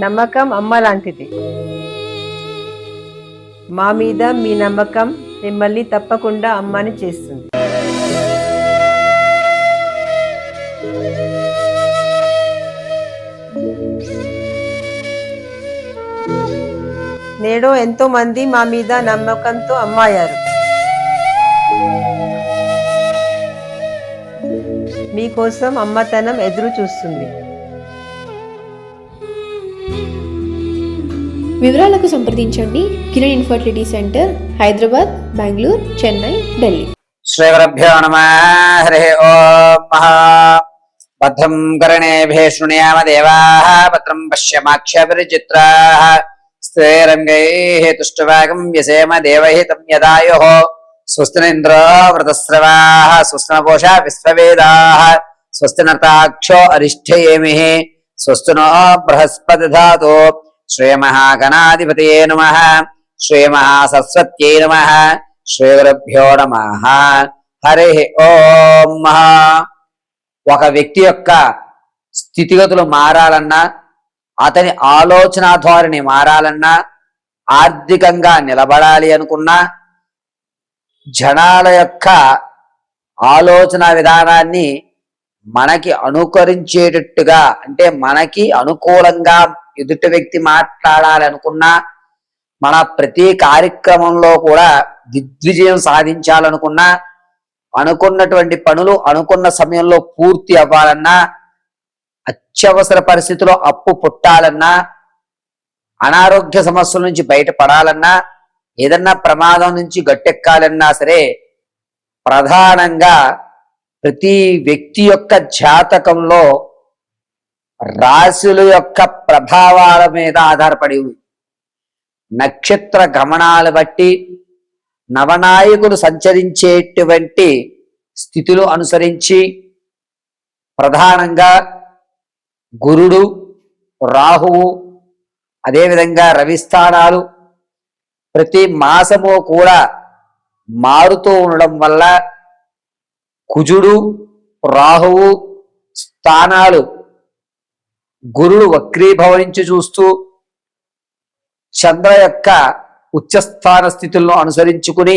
నమ్మకం అమ్మ లాంటిది. మా మీద మీ నమ్మకం మిమ్మల్ని తప్పకుండా అమ్మని చేస్తుంది. నేడు ఎంతో మంది మా మీద నమ్మకంతో అమ్మాయారు. మీకోసం అమ్మతనం ఎదురు చూస్తుంది. వివరాలకు సంప్రదించండి. Kiran infertility centre, Hyderabad, Bengaluru, Chennai, Delhi. శ్రీ గురుభ్యో నమః. హరి ఓం. భద్రం కర్ణేభిః శృణుయామ దేవాః, భద్రం పశ్యమాక్షభిర్చిత్రాః, స్థిరైరంగైః తుష్టువాగం వ్యసేమ దేవహితం యదాయుః. స్వస్తి ఇంద్రో వృతస్రవాః, స్వస్తి నపూషా విశ్వవేదాః, స్వస్తి నర్తాక్షో అరిష్ఠయేమిః, స్వస్తి నో బృహస్పతి దధాతు. శ్రీమహాగణాధిపతయే నమః. శ్రీమహాసరస్వత్యై నమః. శ్రీ గురుభ్యో నమః. హరి ఓం. ఒక వ్యక్తి యొక్క స్థితిగతులు మారాలన్నా, అతని ఆలోచన ధోరణి మారాలన్నా, ఆర్థికంగా నిలబడాలి అనుకున్నా, జనాల యొక్క ఆలోచన విధానాన్ని మనకి అనుకరించేటట్టుగా, అంటే మనకి అనుకూలంగా ఎదుటి వ్యక్తి మాట్లాడాలనుకున్నా, మన ప్రతి కార్యక్రమంలో కూడా దిగ్విజయం సాధించాలనుకున్నా, అనుకున్నటువంటి పనులు అనుకున్న సమయంలో పూర్తి అవ్వాలన్నా, అత్యవసర పరిస్థితిలో అప్పు పుట్టాలన్నా, అనారోగ్య సమస్యల నుంచి బయటపడాలన్నా, ఏదన్నా ప్రమాదం నుంచి గట్టెక్కాలన్నా సరే, ప్రధానంగా ప్రతి వ్యక్తి యొక్క జాతకంలో రాశుల యొక్క ప్రభావాల మీద ఆధారపడి ఉంది. నక్షత్ర గమనాలు బట్టి నవనాయకులు సంచరించేటువంటి స్థితులు అనుసరించి ప్రధానంగా గురుడు, రాహువు, అదేవిధంగా రవి స్థానాలు ప్రతి మాసము కూడా మారుతూ ఉండడం వల్ల కుజుడు, రాహువు స్థానాలు గురుడు వక్రీభవించి చూస్తూ చంద్ర యొక్క ఉచ్చస్థాన స్థితులను అనుసరించుకుని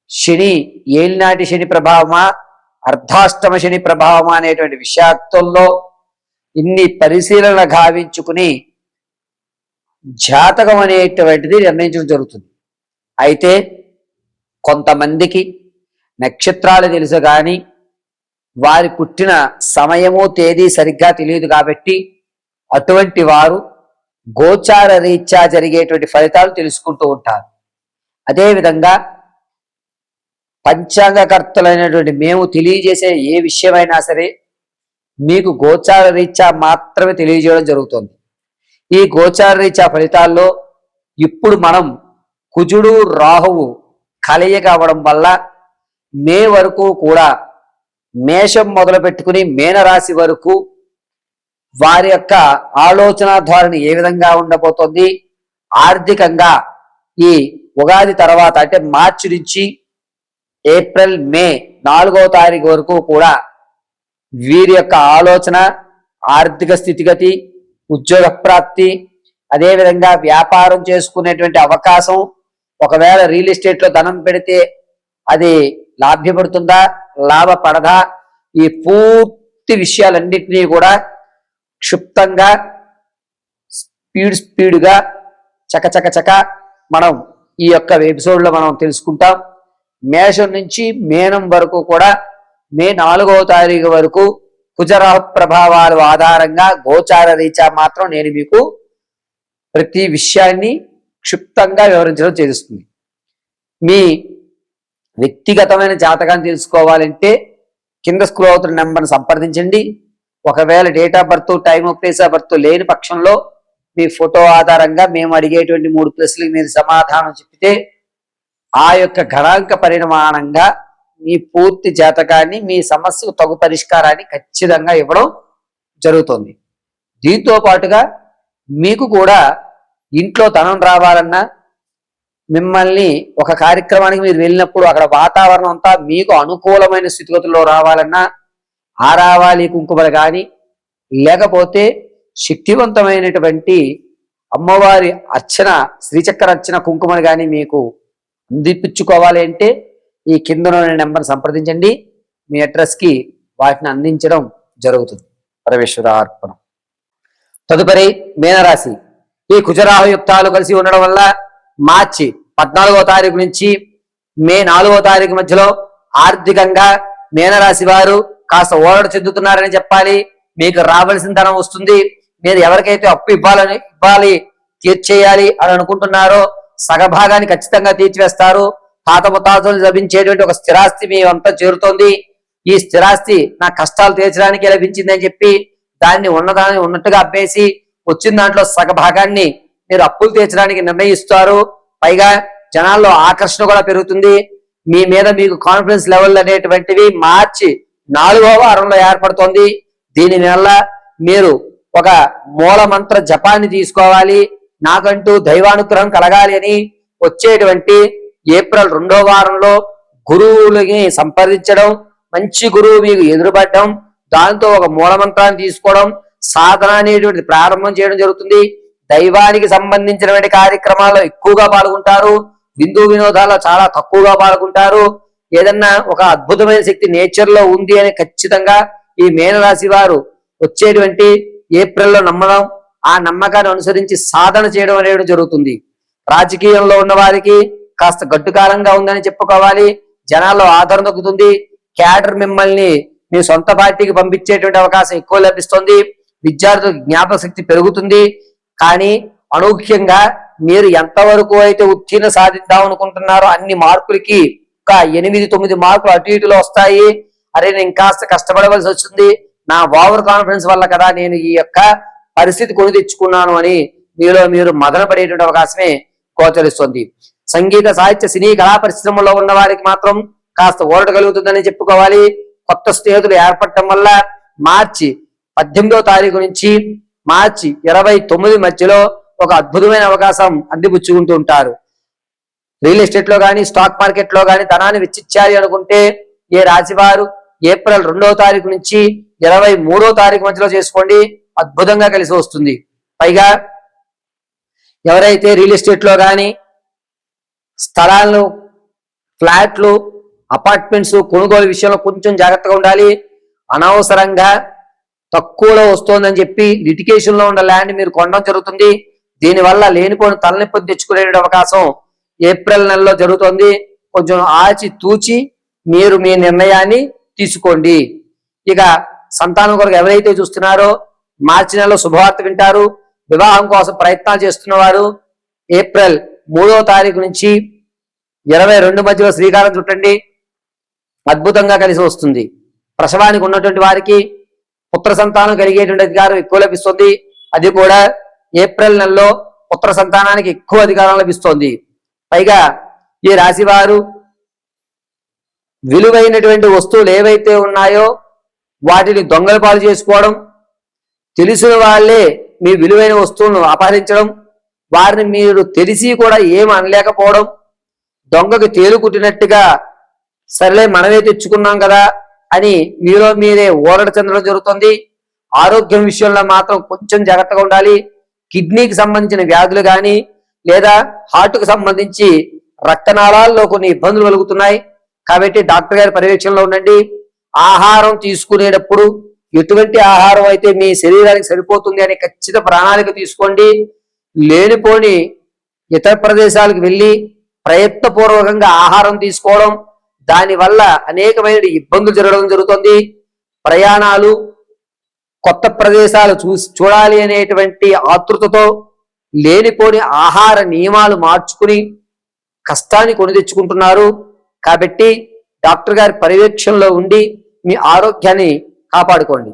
శని ఏలినాటి శని ప్రభావమా, అర్ధాష్టమ శని ప్రభావమా అనేటువంటి విషయాత్తుల్లో ఇన్ని పరిశీలన గావించుకుని జాతకం అనేటువంటిది నిర్ణయించడం జరుగుతుంది. అయితే కొంతమందికి నక్షత్రాలు తెలుసు కానీ వారి పుట్టిన సమయము తేదీ సరిగ్గా తెలియదు కాబట్టి అటువంటి వారు గోచార రీత్యా జరిగేటువంటి ఫలితాలు తెలుసుకుంటూ ఉంటారు. అదేవిధంగా పంచాంగకర్తలైనటువంటి మేము తెలియజేసే ఏ విషయమైనా సరే మీకు గోచార రీత్యా మాత్రమే తెలియజేయడం జరుగుతుంది. ఈ గోచార రీత్యా ఫలితాల్లో ఇప్పుడు మనం కుజుడు, రాహువు కలయిక అవ్వడం వల్ల మే వరకు కూడా, మేషం మొదలు పెట్టుకుని మీనరాశి వరకు వారి యొక్క ఆలోచన ధోరణి ఏ విధంగా ఉండబోతోంది, ఆర్థికంగా ఈ ఉగాది తర్వాత అంటే మార్చి నుంచి ఏప్రిల్, మే 4వ తారీఖు వరకు కూడా వీరి యొక్క ఆలోచన, ఆర్థిక స్థితిగతి, ఉద్యోగ ప్రాప్తి, అదేవిధంగా వ్యాపారం చేసుకునేటువంటి అవకాశం, ఒకవేళ రియల్ ఎస్టేట్లో ధనం పెడితే అది లాభ్యపడుతుందా, లాభపడదా, ఈ పూర్తి విషయాలన్నింటినీ కూడా క్షుప్తంగా స్పీడ్గా చకచక మనం ఈ యొక్క ఎపిసోడ్లో మనం తెలుసుకుంటాం. మేషం నుంచి మీనం వరకు కూడా మే 4వ తారీఖు వరకు కుజరాహు ప్రభావాల ఆధారంగా గోచార రీత్యా మాత్రం నేను మీకు ప్రతి విషయాన్ని క్షుప్తంగా వివరించడం చేస్తుంది. మీ వ్యక్తిగతమైన జాతకాన్ని తెలుసుకోవాలంటే కింద స్క్రోల్ అవుతున్న నెంబర్ని సంప్రదించండి. ఒకవేళ date of birth, time of place of birth లేని పక్షంలో మీ ఫోటో ఆధారంగా మేము అడిగేటువంటి 3 ప్రశ్నలకు మీరు సమాధానం చెప్తే ఆ యొక్క గణాంక పరిమాణంగా మీ పూర్తి జాతకాన్ని, మీ సమస్యకు తగు పరిష్కారాన్ని ఖచ్చితంగా ఇవ్వడం జరుగుతుంది. దీంతో పాటుగా మీకు కూడా ఇంట్లో ధనం రావాలన్నా, మిమ్మల్ని ఒక కార్యక్రమానికి మీరు వెళ్ళినప్పుడు అక్కడ వాతావరణం అంతా మీకు అనుకూలమైన స్థితిగతుల్లో రావాలన్నా, ఆరావాలి కుంకుమలు కానీ, లేకపోతే శక్తివంతమైనటువంటి అమ్మవారి అర్చన, శ్రీచక్ర అర్చన కుంకుమను కానీ మీకు అందిపించుకోవాలి అంటే ఈ కింద నెంబర్ సంప్రదించండి. మీ అడ్రస్కి వాటిని అందించడం జరుగుతుంది. పరమేశ్వరార్పణం. తదుపరి మీనరాశి. ఈ కుజరాహు యుక్తాలు కలిసి ఉండడం వల్ల మార్చి 14వ తారీఖు నుంచి మే 4వ తారీఖు మధ్యలో ఆర్థికంగా మీనరాశి వారు కాస్త ఓరడు చెందుతున్నారని చెప్పాలి. మీకు రావాల్సిన ధనం వస్తుంది. మీరు ఎవరికైతే అప్పు ఇవ్వాలి తీర్చేయాలి అని అనుకుంటున్నారో సగభాగాన్ని ఖచ్చితంగా తీర్చివేస్తారు. తాత ముత్తాతలు లభించేటువంటి ఒక స్థిరాస్తి మీ అంతా చేరుతోంది. ఈ స్థిరాస్తి నా కష్టాలు తీర్చడానికి లభించిందని చెప్పి దాన్ని ఉన్నదాన్ని ఉన్నట్టుగా అబ్బేసి వచ్చిన దాంట్లో సగభాగాన్ని మీరు అప్పులు తీర్చడానికి నిర్ణయిస్తారు. పైగా జనాల్లో ఆకర్షణ కూడా పెరుగుతుంది. మీ మీద మీకు కాన్ఫిడెన్స్ లెవెల్ అనేటువంటివి మార్చి 4వ వారంలో ఏర్పడుతోంది. దీని వల్ల మీరు ఒక మూల మంత్ర జపాన్ని తీసుకోవాలి. నాకంటూ దైవానుగ్రహం కలగాలి అని వచ్చేటువంటి ఏప్రిల్ 2వ వారంలో గురువులని సంప్రదించడం, మంచి గురువు మీకు ఎదురుపడడం, దాంతో ఒక మూలమంత్రాన్ని తీసుకోవడం, సాధన అనేటువంటి ప్రారంభం చేయడం జరుగుతుంది. దైవానికి సంబంధించినటువంటి కార్యక్రమాల్లో ఎక్కువగా పాల్గొంటారు. విందు వినోదాల్లో చాలా తక్కువగా పాల్గొంటారు. ఏదన్నా ఒక అద్భుతమైన శక్తి నేచర్ లో ఉంది అని ఖచ్చితంగా ఈ మీనరాశి వారు వచ్చేటువంటి ఏప్రిల్లో నమ్మడం, ఆ నమ్మకాన్ని అనుసరించి సాధన చేయడం అనేది జరుగుతుంది. రాజకీయంలో ఉన్న వారికి కాస్త గడ్డుకాలంగా ఉందని చెప్పుకోవాలి. జనాల్లో ఆదరణ దొక్కుతుంది. క్యాడర్ మిమ్మల్ని మీ సొంత పార్టీకి పంపించేటువంటి అవకాశం ఎక్కువ లభిస్తుంది. విద్యార్థులకు జ్ఞాపక శక్తి పెరుగుతుంది. కానీ అనూహ్యంగా మీరు ఎంతవరకు అయితే ఉత్తీర్ణ సాధిద్దాం అనుకుంటున్నారో అన్ని మార్కులకి ఒక 8-9 మార్కులు అటు ఇటులో వస్తాయి. అరే నేను కాస్త కష్టపడవలసి వచ్చింది, నా ఓవర్ కాన్ఫిడెన్స్ వల్ల కదా నేను ఈ యొక్క పరిస్థితి కొని తెచ్చుకున్నాను అని మీలో మీరు మదన పడేటువంటి అవకాశమే గోచరిస్తుంది. సంగీత సాహిత్య సినీ కళా పరిశ్రమలో ఉన్న వారికి మాత్రం కాస్త ఊరట కలుగుతుందని చెప్పుకోవాలి. కొత్త స్నేహితులు ఏర్పడటం వల్ల మార్చి 18వ తారీఖు నుంచి మార్చి 29 మధ్యలో ఒక అద్భుతమైన అవకాశం అందిపుచ్చుకుంటూ ఉంటారు. రియల్ ఎస్టేట్ లో కానీ స్టాక్ మార్కెట్ లో కానీ ధనాన్ని వెచ్చించాలి అనుకుంటే ఏ రాశి వారు ఏప్రిల్ 2వ తారీఖు నుంచి 23వ తారీఖు మధ్యలో చేసుకోండి. అద్భుతంగా కలిసి వస్తుంది. పైగా ఎవరైతే రియల్ ఎస్టేట్ లో కానీ స్థలాలను, ఫ్లాట్లు, అపార్ట్మెంట్స్ కొనుగోలు విషయంలో కొంచెం జాగ్రత్తగా ఉండాలి. అనవసరంగా తక్కువలో వస్తోందని చెప్పి లిటిగేషన్ లో ఉన్న ల్యాండ్ మీరు కొనడం జరుగుతుంది. దీనివల్ల లేనిపోని తలనొప్పిని తెచ్చుకునే అవకాశం ఏప్రిల్ నెలలో జరుగుతుంది. కొంచెం ఆచి తూచి మీరు మీ నిర్ణయాన్ని తీసుకోండి. ఇక సంతానం కొరకు ఎవరైతే చూస్తున్నారో మార్చి నెలలో శుభవార్త వింటారు. వివాహం కోసం ప్రయత్నాలు చేస్తున్న వారు ఏప్రిల్ 3వ తారీఖు నుంచి 22 మధ్యలో శ్రీకారం చుట్టండి. అద్భుతంగా కలిసి వస్తుంది. ప్రసవానికి ఉన్నటువంటి వారికి పుత్ర సంతానం కలిగేటువంటి అధికారం ఎక్కువ లభిస్తుంది. అది కూడా ఏప్రిల్ నెలలో పుత్ర సంతానానికి ఎక్కువ అధికారం లభిస్తుంది. పైగా ఈ రాశి వారు విలువైనటువంటి వస్తువులు ఏవైతే ఉన్నాయో వాటిని దొంగల పాలు చేసుకోవడం, తెలిసిన వాళ్ళే మీ విలువైన వస్తువులను అపహరించడం, వారిని మీరు తెలిసి కూడా ఏం అనలేకపోవడం, దొంగకు తేలు కుట్టినట్టుగా సరేలే మనమే తెచ్చుకున్నాం కదా అని మీలో మీరే ఊరట చెందడం జరుగుతుంది. ఆరోగ్యం విషయంలో మాత్రం కొంచెం జాగ్రత్తగా ఉండాలి. కిడ్నీకి సంబంధించిన వ్యాధులు కానీ లేదా హార్ట్కు సంబంధించి రక్తనాళాల్లో కొన్ని ఇబ్బందులు కలుగుతున్నాయి. కాబట్టి డాక్టర్ గారి పర్యవేక్షణలో ఉండండి. ఆహారం తీసుకునేటప్పుడు ఎటువంటి ఆహారం అయితే మీ శరీరానికి సరిపోతుంది అని ఖచ్చిత ప్రణాళిక తీసుకోండి. లేనిపోని ఇతర ప్రదేశాలకు వెళ్ళి ప్రయత్నపూర్వకంగా ఆహారం తీసుకోవడం, దానివల్ల అనేకమైన ఇబ్బందులు జరగడం జరుగుతుంది. ప్రయాణాలు, కొత్త ప్రదేశాలు చూడాలి అనేటువంటి ఆతృతతో లేనిపోని ఆహార నియమాలు మార్చుకుని కష్టాన్ని కొని తెచ్చుకుంటున్నారు. కాబట్టి డాక్టర్ గారి పర్యవేక్షణలో ఉండి మీ ఆరోగ్యాన్ని కాపాడుకోండి.